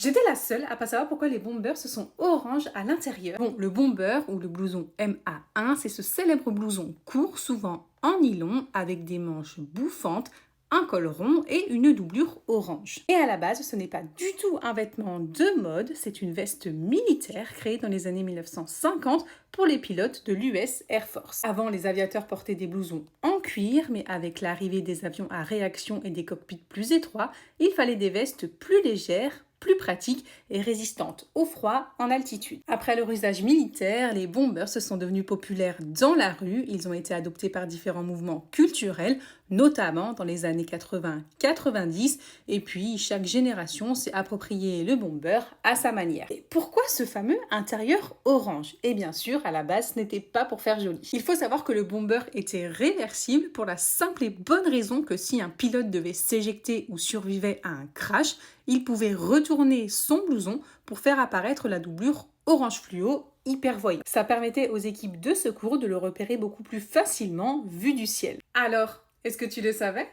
J'étais la seule à pas savoir pourquoi les bombers se sont orange à l'intérieur. Bon, le bomber ou le blouson MA1, c'est ce célèbre blouson court, souvent en nylon, avec des manches bouffantes, un col rond et une doublure orange. Et à la base, ce n'est pas du tout un vêtement de mode, c'est une veste militaire créée dans les années 1950 pour les pilotes de l'US Air Force. Avant, les aviateurs portaient des blousons en cuir, mais avec l'arrivée des avions à réaction et des cockpits plus étroits, il fallait des vestes plus légères, plus pratiques et résistantes au froid en altitude. Après leur usage militaire, les bombers se sont devenus populaires dans la rue. Ils ont été adoptés par différents mouvements culturels, notamment dans les années 80-90, et puis chaque génération s'est approprié le bomber à sa manière. Et pourquoi ce fameux intérieur orange? Et bien sûr, à la base, ce n'était pas pour faire joli. Il faut savoir que le bomber était réversible pour la simple et bonne raison que si un pilote devait s'éjecter ou survivait à un crash, il pouvait retourner son blouson pour faire apparaître la doublure orange fluo hyper voyant. Ça permettait aux équipes de secours de le repérer beaucoup plus facilement vu du ciel. Alors, est-ce que tu le savais ?